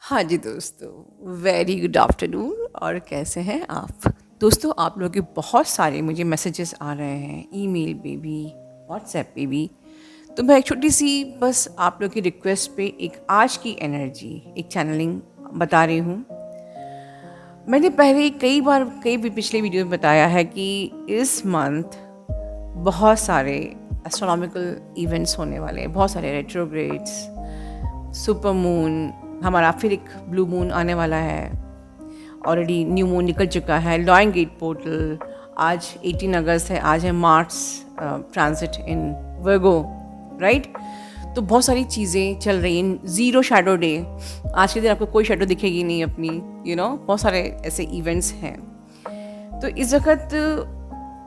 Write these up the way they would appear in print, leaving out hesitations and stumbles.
हाँ जी दोस्तों, very good afternoon. और कैसे हैं आप दोस्तों? आप लोगों के बहुत सारे मुझे मैसेजेस आ रहे हैं, ईमेल पे भी, व्हाट्सएप पे भी। तो मैं एक छोटी सी बस आप लोगों की रिक्वेस्ट पे एक आज की एनर्जी, एक चैनलिंग बता रही हूँ। मैंने पहले कई बार कई भी पिछले वीडियो में बताया है कि इस मंथ बहुत सारे एस्ट्रोनॉमिकल इवेंट्स होने वाले हैं, बहुत सारे रेट्रोग्रेड्स, सुपर मून, हमारा फिर एक ब्लू मून आने वाला है। ऑलरेडी न्यू मून निकल चुका है, लॉयन गेट पोर्टल। आज 18 अगस्त है, आज है मार्स ट्रांजिट इन वर्गो, राइट। तो बहुत सारी चीज़ें चल रही हैं। ज़ीरो शैडो डे, आज के दिन आपको कोई शैडो दिखेगी नहीं अपनी, बहुत सारे ऐसे इवेंट्स हैं। तो इस वक्त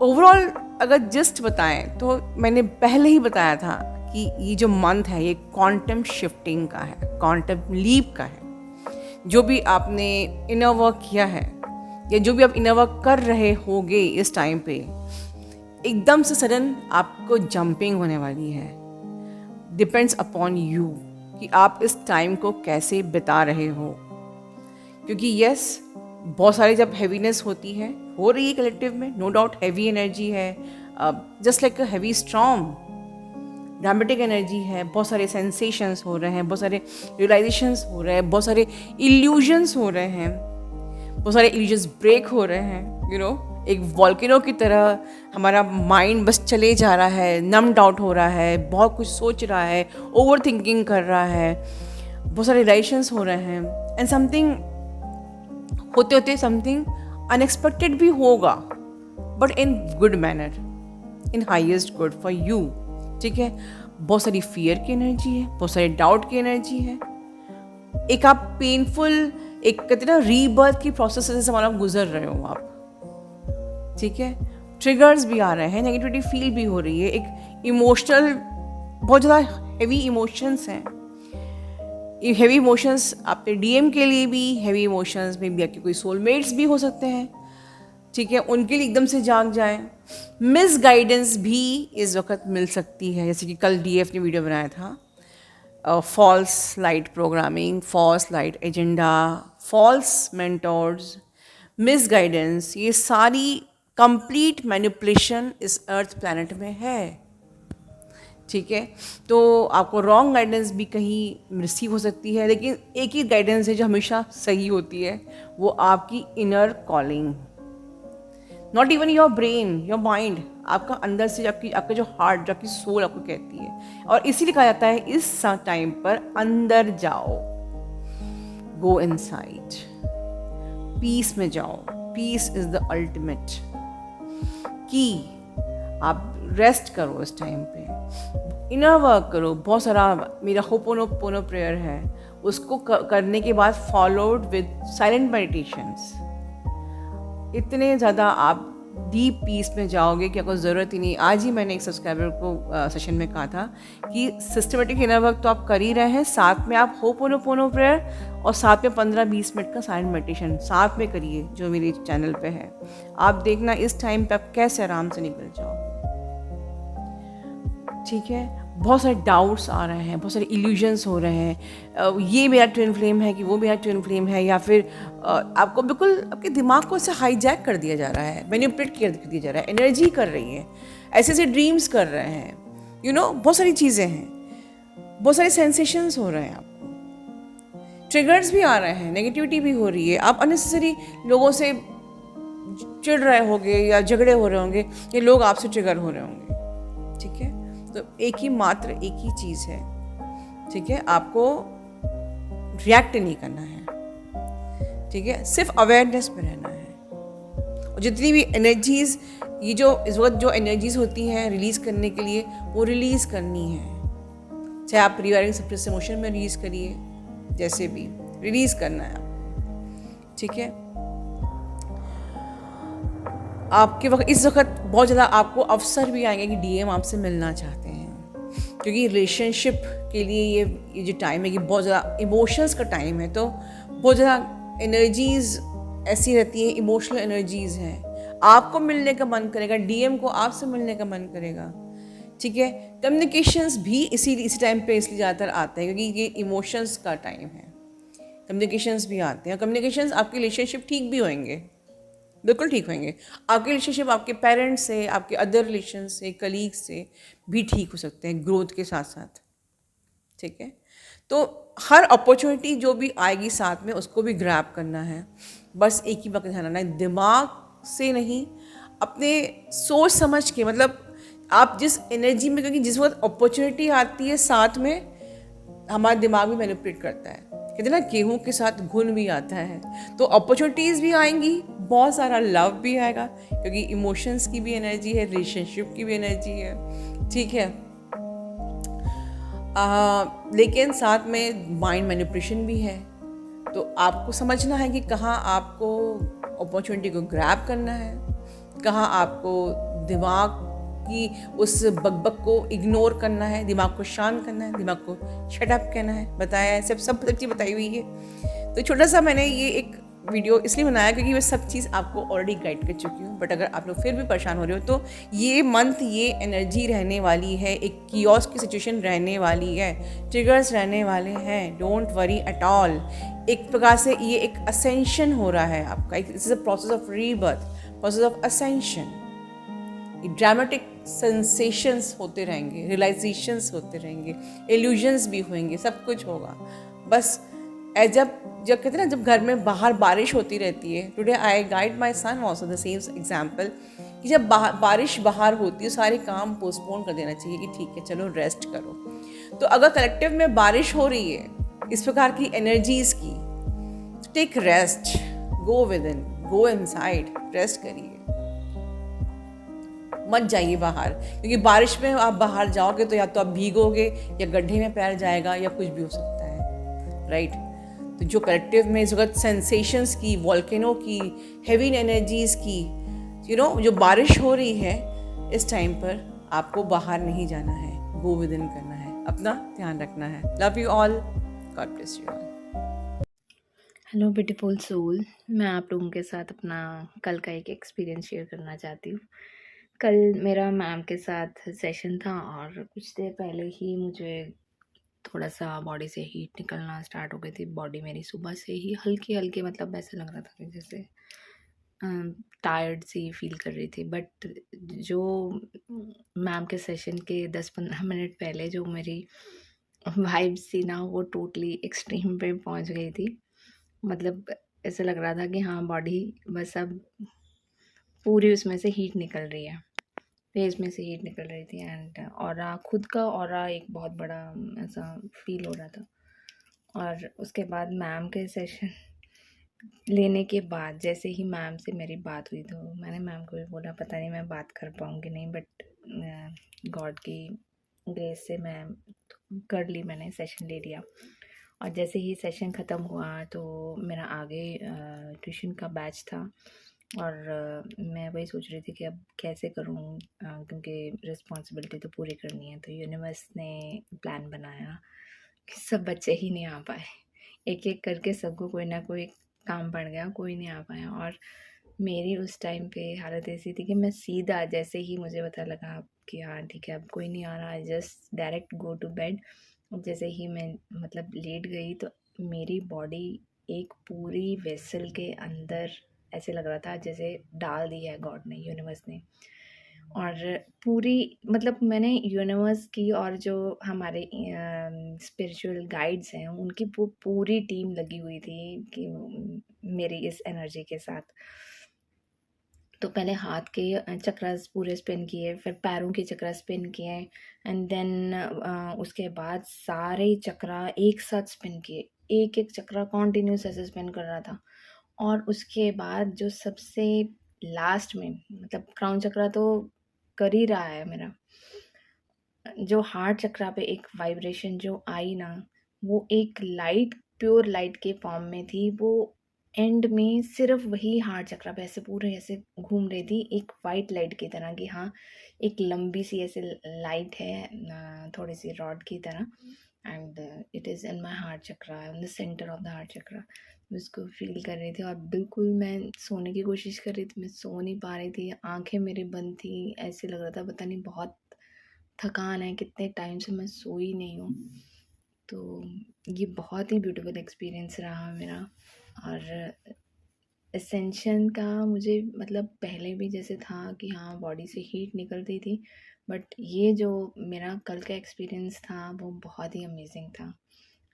ओवरऑल अगर जस्ट बताएं तो मैंने पहले ही बताया था कि ये जो मंथ है ये क्वांटम शिफ्टिंग का है, क्वांटम लीप का है। जो भी आपने इनर वर्क किया है या जो भी आप इनर वर्क कर रहे होगे इस टाइम पे, एकदम से सडन आपको जंपिंग होने वाली है। डिपेंड्स अपॉन यू कि आप इस टाइम को कैसे बिता रहे हो। क्योंकि यस, बहुत सारी जब हैवीनेस होती है, हो रही है कलेक्टिव में, नो डाउट हैवी एनर्जी है, just like a heavy storm, dramatic energy है। बहुत सारे सेंसेशंस हो रहे हैं, बहुत सारे रियलाइजेशंस हो रहे हैं, बहुत सारे इल्यूजन्स हो रहे हैं, बहुत सारे इल्यूजन्स ब्रेक हो रहे हैं। एक वॉल्केनो की तरह हमारा माइंड बस चले जा रहा है, नम्ड आउट हो रहा है, बहुत कुछ सोच रहा है, ओवर थिंकिंग कर रहा है, बहुत सारे रिलेशंस हो रहे हैं। एंड समथिंग होते होते समथिंग अनएक्सपेक्टेड भी होगा, but in good manner, in highest good for you. ठीक है, बहुत सारी फियर की एनर्जी है, बहुत सारे डाउट की एनर्जी है। एक आप पेनफुल, एक कहते ना रीबर्थ की प्रोसेस से हमारा गुजर रहे हो आप। ठीक है, ट्रिगर्स भी आ रहे हैं, नेगेटिविटी फील भी हो रही है, एक इमोशनल, बहुत ज़्यादा हैवी इमोशंस हैं। हैवी इमोशंस आपके डीएम के लिए भी हैवी इमोशंस में भी, आपके कोई सोलमेट्स भी हो सकते हैं, ठीक है, उनके लिए एकदम से जाग जाए। मिस गाइडेंस भी इस वक्त मिल सकती है, जैसे कि कल डीएफ ने वीडियो बनाया था, false light programming, false light agenda, false mentors, miss guidance, ये सारी कंप्लीट मैनिपुलेशन इस अर्थ प्लैनेट में है। ठीक है, तो आपको रॉन्ग गाइडेंस भी कहीं रिसीव हो सकती है, लेकिन एक ही गाइडेंस है जो हमेशा सही होती है, वो आपकी inner calling. Not even your brain, your mind, आपका अंदर से आपका जो हार्ट, जो आपकी सोल आपको कहती है। और इसीलिए कहा जाता है इस टाइम पर अंदर जाओ, गो इनसाइड, पीस में जाओ। पीस इज द अल्टीमेट की। आप रेस्ट करो इस टाइम पे, इनर वर्क करो। बहुत सारा मेरा होपोनोपोनो प्रेयर है, उसको करने के बाद फॉलोड विद साइलेंट मेडिटेशंस। इतने ज़्यादा आप डीप पीस में जाओगे कि आपको ज़रूरत ही नहीं। आज ही मैंने एक सब्सक्राइबर को सेशन में कहा था कि सिस्टमेटिक इनर वर्क तो आप कर ही रहे हैं, साथ में आप होपोनोपोनो प्रेयर और साथ में 15-20 मिनट का साइलेंट मेडिटेशन साथ में करिए, जो मेरे चैनल पे है। आप देखना इस टाइम पे आप कैसे आराम से निकल जाओगे। ठीक है, बहुत सारे डाउट्स आ रहे हैं, बहुत सारे इल्यूजन्स हो रहे हैं, ये मेरा ट्विन फ्लेम है कि वो मेरा ट्विन फ्लेम है, या फिर आपको बिल्कुल आपके दिमाग को ऐसे हाईजैक कर दिया जा रहा है, मैनिपुलेट कर दिया जा रहा है, एनर्जी कर रही है, ऐसे ऐसे ड्रीम्स कर रहे हैं, बहुत सारी चीज़ें हैं, बहुत सारे सेंसेशंस हो रहे हैं, आपको ट्रिगर्स भी आ रहे हैं, नेगेटिविटी भी हो रही है, आप अननेसेसरी लोगों से चिढ़ रहे होंगे या झगड़े हो रहे होंगे, या लोग आपसे ट्रिगर हो रहे होंगे। ठीक है, तो एक ही मात्र एक ही चीज़ है, ठीक है, आपको रिएक्ट नहीं करना है। ठीक है, सिर्फ अवेयरनेस में रहना है। और जितनी भी एनर्जीज, ये जो इस वक्त जो एनर्जीज होती हैं रिलीज़ करने के लिए, वो रिलीज़ करनी है। चाहे आप रिगार्डिंग सप्रेस इमोशन में रिलीज़ करिए, जैसे भी रिलीज़ करना है आपको। ठीक है, आपके वक्त इस वक्त बहुत ज़्यादा आपको अवसर भी आएंगे कि डीएम आपसे मिलना चाहते हैं, क्योंकि रिलेशनशिप के लिए ये जो टाइम है, ये बहुत ज़्यादा इमोशंस का टाइम है। तो बहुत ज़्यादा एनर्जीज़ ऐसी रहती हैं, इमोशनल एनर्जीज़ हैं। आपको मिलने का मन करेगा, डीएम को आपसे मिलने का मन करेगा। ठीक है, कम्युनिकेशंस भी इसी टाइम पे इसलिए ज़्यादातर आते हैं, क्योंकि ये इमोशंस का टाइम है। कम्युनिकेशंस भी आते हैं। कम्युनिकेशंस आपके रिलेशनशिप ठीक भी होंगे, बिल्कुल ठीक होंगे। आपके रिलेशनशिप आपके पेरेंट्स से, आपके अदर रिलेशन से, कलीग्स से भी ठीक हो सकते हैं ग्रोथ के साथ साथ। ठीक है, तो हर अपॉर्चुनिटी जो भी आएगी साथ में उसको भी ग्रैब करना है। बस एक ही बात ध्यान रखना है, दिमाग से नहीं, अपने सोच समझ के, मतलब आप जिस एनर्जी में, क्योंकि जिस वक्त अपॉर्चुनिटी आती है साथ में हमारा दिमाग भी मैनिपुलेट करता है। कहते हैं ना, गेहूं के साथ घुन भी आता है। तो अपॉर्चुनिटीज़ भी आएंगी, बहुत सारा लव भी आएगा, क्योंकि इमोशंस की भी एनर्जी है, रिलेशनशिप की भी एनर्जी है। ठीक है, लेकिन साथ में माइंड मैनिपुलेशन भी है। तो आपको समझना है कि कहाँ आपको अपॉर्चुनिटी को ग्रैब करना है, कहाँ आपको दिमाग की उस बकबक को इग्नोर करना है, दिमाग को शांत करना है, दिमाग को शट अप कहना है। बताया है, सब चीज़ बताई हुई है। तो छोटा सा मैंने ये एक वीडियो इसलिए बनाया क्योंकि मैं सब चीज़ आपको ऑलरेडी गाइड कर चुकी हूँ। बट अगर आप लोग फिर भी परेशान हो रहे हो तो ये मंथ ये एनर्जी रहने वाली है, एक कियोस की सिचुएशन रहने वाली है, ट्रिगर्स रहने वाले हैं। Don't worry at all. एक प्रकार से ये एक असेंशन हो रहा है आपका, it's is a process of rebirth, process of ascension. Dramatic sensations होते रहेंगे, रियलाइजेशंस होते रहेंगे, इल्यूजन्स भी होंगे, सब कुछ होगा। बस जब जब कहते हैं ना, जब घर में बाहर बारिश होती रहती है, today I guide my son also the same example, कि जब बारिश बाहर होती है सारे काम पोस्टपोन कर देना चाहिए कि ठीक है चलो रेस्ट करो। तो अगर कलेक्टिव में बारिश हो रही है इस प्रकार की एनर्जीज की, take rest, go within, go inside, rest करिए, मत जाइए बाहर। क्योंकि बारिश में आप बाहर जाओगे तो या तो आप भीगोगे, या गड्ढे में पैर जाएगा, या कुछ भी हो सकता है, राइट। तो जो कलेक्टिव में इस वक्त सेंसेशंस की, वॉल्केनो की, हेवी एनर्जीज की, जो बारिश हो रही है इस टाइम पर, आपको बाहर नहीं जाना है, गो विद इन करना है, अपना ध्यान रखना है। Love you all, God bless you all. Hello beautiful soul, मैं आप लोगों के साथ अपना कल का एक एक्सपीरियंस शेयर करना चाहती हूँ। कल मेरा मैम के साथ सेशन था और कुछ देर पहले ही मुझे थोड़ा सा बॉडी से हीट निकलना स्टार्ट हो गई थी। बॉडी मेरी सुबह से ही हल्की हल्की, मतलब ऐसा लग रहा था कि जैसे टायर्ड सी फील कर रही थी। बट जो मैम के सेशन के 10-15 मिनट पहले जो मेरी वाइब्स थी ना, वो टोटली एक्सट्रीम पे पहुंच गई थी। मतलब ऐसा लग रहा था कि हाँ, बॉडी बस अब पूरी उसमें से हीट निकल रही है, फेस में से हीट निकल रही थी। एंड ऑरा, खुद का ऑरा एक बहुत बड़ा ऐसा फील हो रहा था। और उसके बाद मैम के सेशन लेने के बाद जैसे ही मैम से मेरी बात हुई, तो मैंने मैम को भी बोला पता नहीं मैं बात कर पाऊँगी नहीं, बट गॉड की ग्रेस से मैं कर ली, मैंने सेशन ले लिया। और जैसे ही सेशन ख़त्म हुआ तो मेरा आगे ट्यूशन का बैच था, और मैं वही सोच रही थी कि अब कैसे करूँ, क्योंकि रिस्पॉन्सिबिलिटी तो पूरी करनी है। तो यूनिवर्स ने प्लान बनाया कि सब बच्चे ही नहीं आ पाए, एक एक करके सबको कोई ना कोई काम पड़ गया, कोई नहीं आ पाया। और मेरी उस टाइम पे हालत ऐसी थी कि मैं सीधा जैसे ही मुझे पता लगा कि हाँ ठीक है अब कोई नहीं आ रहा, I just direct go to bed. जैसे ही मैं मतलब लेट गई तो मेरी बॉडी एक पूरी वेसल के अंदर ऐसे लग रहा था जैसे डाल दी है गॉड ने, यूनिवर्स ने। और पूरी मतलब मैंने यूनिवर्स की और जो हमारे स्पिरिचुअल गाइड्स हैं उनकी पूरी टीम लगी हुई थी कि मेरी इस एनर्जी के साथ। तो पहले हाथ के चक्रास पूरे स्पिन किए, फिर पैरों के चक्रा स्पिन किए, एंड देन उसके बाद सारे चक्रा एक साथ स्पिन किए, एक एक चक्रा कॉन्टिन्यूस ऐसे स्पिन कर रहा था। और उसके बाद जो सबसे लास्ट में, मतलब क्राउन चक्रा तो कर ही रहा है मेरा, जो हार्ट चक्रा पे एक वाइब्रेशन जो आई ना, वो एक लाइट, प्योर लाइट के फॉर्म में थी। वो एंड में सिर्फ वही हार्ट चक्रा पे ऐसे पूरे ऐसे घूम रही थी, एक वाइट लाइट की तरह कि हाँ एक लंबी सी ऐसे लाइट है, थोड़ी सी रॉड की तरह। And it is in my heart chakra, in the centre of the heart chakra. मैं उसको फील कर रही थी और बिल्कुल मैं सोने की कोशिश कर रही थी, मैं सो नहीं पा रही थी, आंखें मेरी बंद थी। ऐसे लग रहा था पता नहीं बहुत थकान है, कितने टाइम से मैं सोई नहीं हूँ। तो ये बहुत ही ब्यूटीफुल एक्सपीरियंस रहा मेरा। और एसेंशन का मुझे मतलब पहले भी जैसे था कि हाँ बॉडी से हीट निकलती थी, बट ये जो मेरा कल का एक्सपीरियंस था वो बहुत ही अमेजिंग था।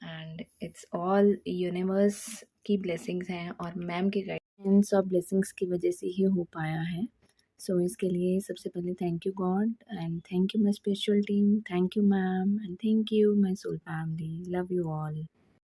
एंड इट्स ऑल यूनिवर्स की ब्लेसिंग्स हैं और मैम की गाइडेंस और ब्लेसिंग्स की वजह से ही हो पाया है। सो इसके लिए सबसे पहले thank you God and thank you my spiritual team, thank you ma'am and thank you my soul family, love you all.